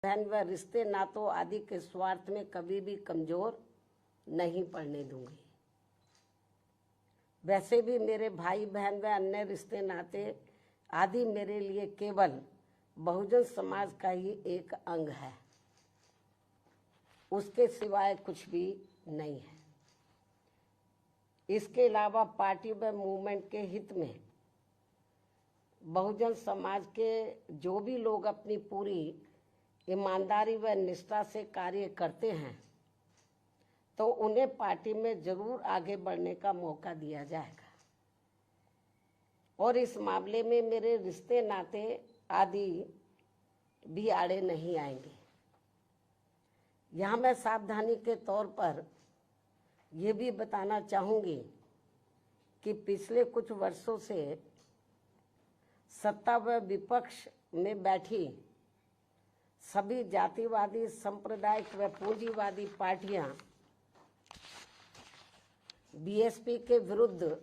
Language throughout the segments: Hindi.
बहन व रिश्ते नातों आदि के स्वार्थ में कभी भी कमजोर नहीं पड़ने दूंगी। वैसे भी मेरे भाई बहन व अन्य रिश्ते नाते आदि मेरे लिए केवल बहुजन समाज का ही एक अंग है, उसके सिवाय कुछ भी नहीं है। इसके अलावा पार्टी व मूवमेंट के हित में बहुजन समाज के जो भी लोग अपनी पूरी ईमानदारी व निष्ठा से कार्य करते हैं तो उन्हें पार्टी में जरूर आगे बढ़ने का मौका दिया जाएगा और इस मामले में मेरे रिश्ते नाते आदि भी आड़े नहीं आएंगे। यहाँ मैं सावधानी के तौर पर ये भी बताना चाहूँगी कि पिछले कुछ वर्षों से सत्ता व विपक्ष में बैठी सभी जातिवादी, सांप्रदायिक व पूंजीवादी पार्टियां बीएसपी के विरुद्ध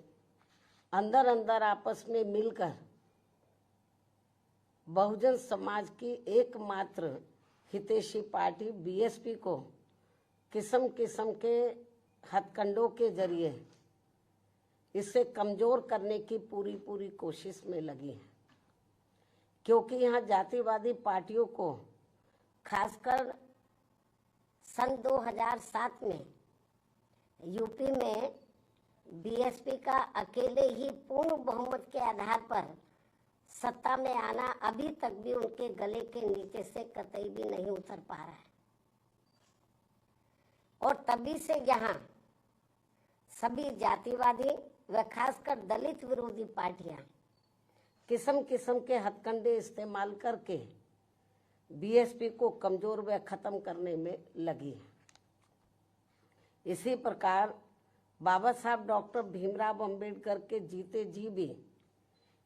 अंदर अंदर आपस में मिलकर बहुजन समाज की एकमात्र हितैषी पार्टी बीएसपी को किस्म किस्म के हथकंडों के जरिए इसे कमजोर करने की पूरी कोशिश में लगी है, क्योंकि यहाँ जातिवादी पार्टियों को खासकर सन 2007 में यूपी में बीएसपी का अकेले ही पूर्ण बहुमत के आधार पर सत्ता में आना अभी तक भी उनके गले के नीचे से कतई भी नहीं उतर पा रहा है। और तभी से यहाँ सभी जातिवादी व खासकर दलित विरोधी पार्टियां किस्म किस्म के हथकंडे इस्तेमाल करके बीएसपी को कमजोर व खत्म करने में लगी है। इसी प्रकार बाबा साहब डॉक्टर भीमराव अंबेडकर के जीते जी भी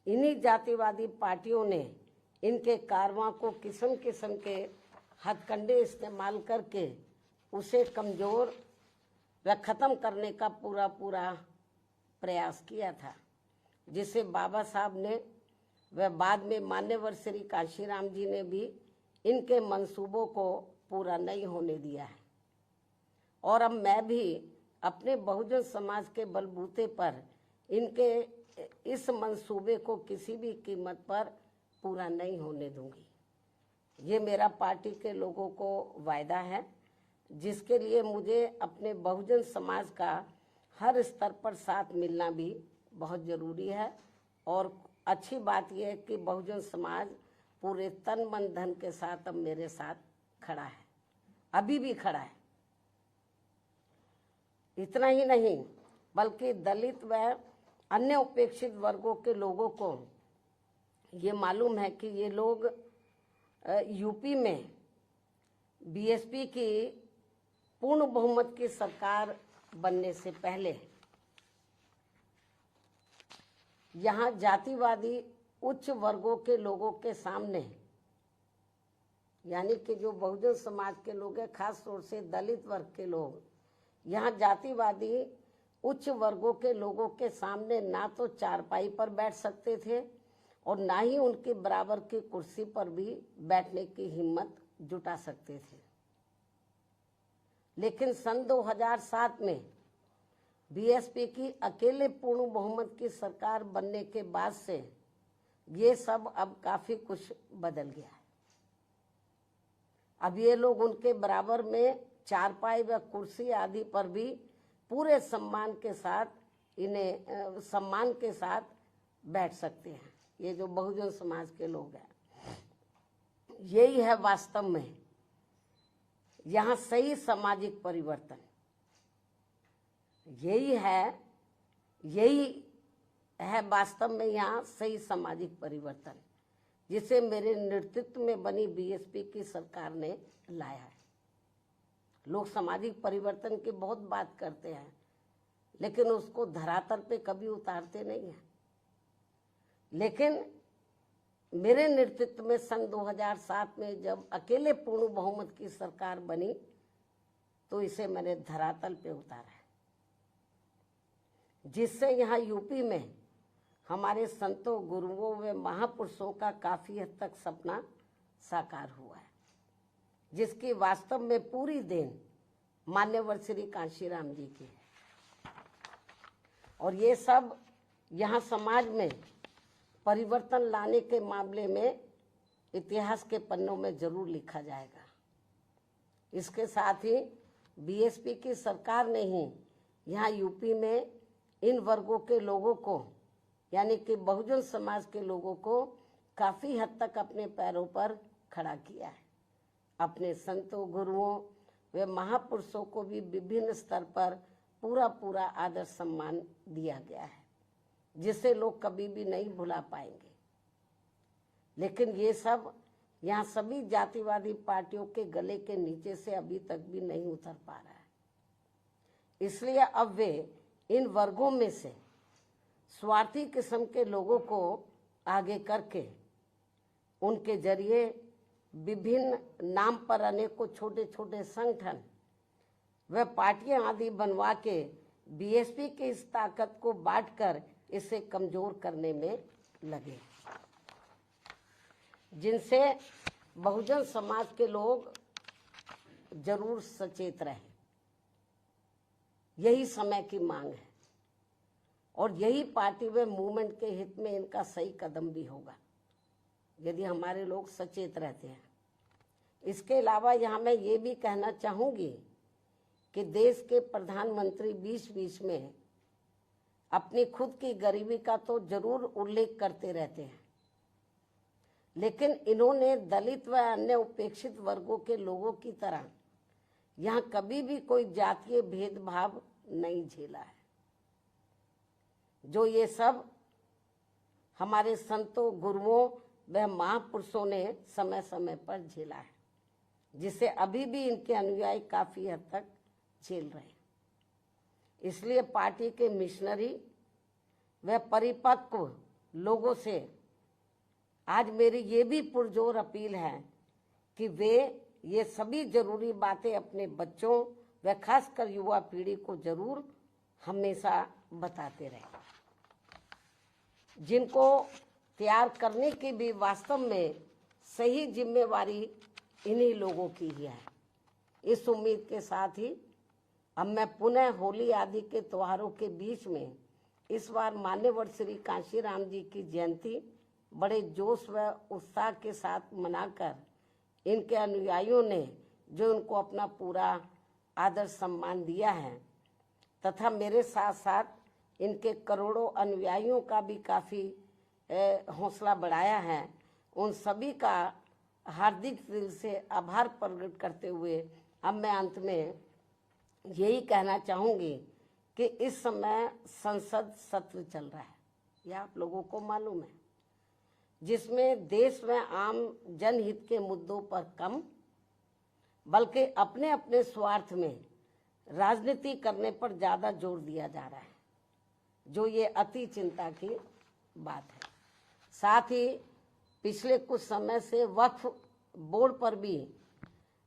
इन्हीं जातिवादी पार्टियों ने इनके कारवां को किस्म किस्म के हथकंडे इस्तेमाल करके उसे कमजोर व खत्म करने का पूरा प्रयास किया था, जिसे बाबा साहब ने व बाद में मान्यवर श्री कांशीराम जी ने भी इनके मंसूबों को पूरा नहीं होने दिया है। और अब मैं भी अपने बहुजन समाज के बलबूते पर इनके इस मंसूबे को किसी भी कीमत पर पूरा नहीं होने दूंगी। ये मेरा पार्टी के लोगों को वायदा है, जिसके लिए मुझे अपने बहुजन समाज का हर स्तर पर साथ मिलना भी बहुत ज़रूरी है। और अच्छी बात यह है कि बहुजन समाज पूरे तन मन धन के साथ अब मेरे साथ खड़ा है, अभी भी खड़ा है। इतना ही नहीं बल्कि दलित व अन्य उपेक्षित वर्गों के लोगों को ये मालूम है कि ये लोग यूपी में बीएसपी की पूर्ण बहुमत की सरकार बनने से पहले यहाँ जातिवादी उच्च वर्गों के लोगों के सामने, यानी कि जो बहुजन समाज के लोग हैं, खास तौर से दलित वर्ग के लोग, यहाँ जातिवादी उच्च वर्गों के लोगों के सामने ना तो चारपाई पर बैठ सकते थे और ना ही उनके बराबर की कुर्सी पर भी बैठने की हिम्मत जुटा सकते थे। लेकिन सन 2007 में बीएसपी की अकेले पूर्ण बहुमत की सरकार बनने के बाद से ये सब अब काफी कुछ बदल गया है। अब ये लोग उनके बराबर में चारपाई व कुर्सी आदि पर भी पूरे सम्मान के साथ बैठ सकते हैं। ये जो बहुजन समाज के लोग हैं, यही है वास्तव में यहाँ सही सामाजिक परिवर्तन। यही है वास्तव में यहाँ सही सामाजिक परिवर्तन, जिसे मेरे नेतृत्व में बनी बीएसपी की सरकार ने लाया है। लोग सामाजिक परिवर्तन की बहुत बात करते हैं, लेकिन उसको धरातल पे कभी उतारते नहीं हैं। लेकिन मेरे नेतृत्व में सन 2007 में जब अकेले पूर्ण बहुमत की सरकार बनी तो इसे मैंने धरातल पे उतारा है, जिससे यहाँ यूपी में हमारे संतों, गुरुओं व महापुरुषों का काफी हद तक सपना साकार हुआ है। जिसकी वास्तव में पूरी देन मान्यवर श्री कांशीराम जी की है। और ये सब यहाँ समाज में परिवर्तन लाने के मामले में इतिहास के पन्नों में जरूर लिखा जाएगा। इसके साथ ही बीएसपी की सरकार ने ही यहाँ यूपी में इन वर्गों के लोगों को, यानी कि बहुजन समाज के लोगों को काफी हद तक अपने पैरों पर खड़ा किया है। अपने संतों, गुरुओं व महापुरुषों को भी विभिन्न स्तर पर पूरा आदर सम्मान दिया गया है, जिसे लोग कभी भी नहीं भुला पाएंगे। लेकिन ये सब यहाँ सभी जातिवादी पार्टियों के गले के नीचे से अभी तक भी नहीं उतर पा रहा है। इसलिए अब वे इन वर्गों में से स्वार्थी किस्म के लोगों को आगे करके उनके जरिए विभिन्न नाम पर अनेकों छोटे छोटे संगठन व पार्टियां आदि बनवा के बीएसपी की इस ताकत को बांटकर इसे कमजोर करने में लगे, जिनसे बहुजन समाज के लोग जरूर सचेत रहे। यही समय की मांग है और यही पार्टी व मूवमेंट के हित में इनका सही कदम भी होगा, यदि हमारे लोग सचेत रहते हैं। इसके अलावा यहाँ मैं ये भी कहना चाहूँगी कि देश के प्रधानमंत्री बीच में अपनी खुद की गरीबी का तो जरूर उल्लेख करते रहते हैं, लेकिन इन्होंने दलित व अन्य उपेक्षित वर्गों के लोगों की तरह यहाँ कभी भी कोई जातीय भेदभाव नहीं झेला है, जो ये सब हमारे संतों, गुरुओं व महापुरुषों ने समय समय पर झेला है, जिसे अभी भी इनके अनुयायी काफी हद तक झेल रहे हैं। इसलिए पार्टी के मिशनरी व परिपक्व लोगों से आज मेरी ये भी पुरजोर अपील है कि वे ये सभी जरूरी बातें अपने बच्चों व खासकर युवा पीढ़ी को जरूर हमेशा बताते रहें, जिनको तैयार करने की भी वास्तव में सही जिम्मेवारी इन्हीं लोगों की ही है। इस उम्मीद के साथ ही अब मैं पुनः होली आदि के त्योहारों के बीच में इस बार मान्यवर श्री कांशीराम जी की जयंती बड़े जोश व उत्साह के साथ मनाकर इनके अनुयायियों ने जो उनको अपना पूरा आदर सम्मान दिया है तथा मेरे साथ साथ इनके करोड़ों अनुयायियों का भी काफ़ी हौसला बढ़ाया है, उन सभी का हार्दिक दिल से आभार प्रकट करते हुए अब मैं अंत में यही कहना चाहूँगी कि इस समय संसद सत्र चल रहा है, यह आप लोगों को मालूम है, जिसमें देश में आम जनहित के मुद्दों पर कम बल्कि अपने अपने स्वार्थ में राजनीति करने पर ज़्यादा जोर दिया जा रहा है, जो ये अति चिंता की बात है। साथ ही पिछले कुछ समय से वक्फ बोर्ड पर भी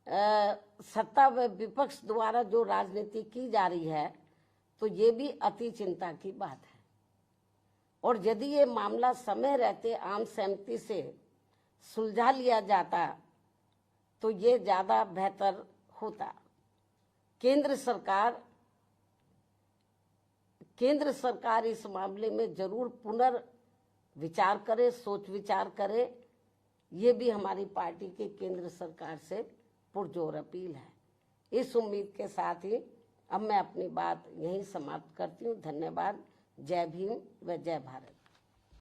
सत्ता व विपक्ष द्वारा जो राजनीति की जा रही है, तो ये भी अति चिंता की बात है। और यदि ये मामला समय रहते आम सहमति से सुलझा लिया जाता तो ये ज़्यादा बेहतर होता। केंद्र सरकार इस मामले में जरूर पुनर्विचार करे, सोच विचार करे, ये भी हमारी पार्टी की केंद्र सरकार से पुरजोर अपील है। इस उम्मीद के साथ ही अब मैं अपनी बात यहीं समाप्त करती हूँ। धन्यवाद। जय भीम व जय भारत।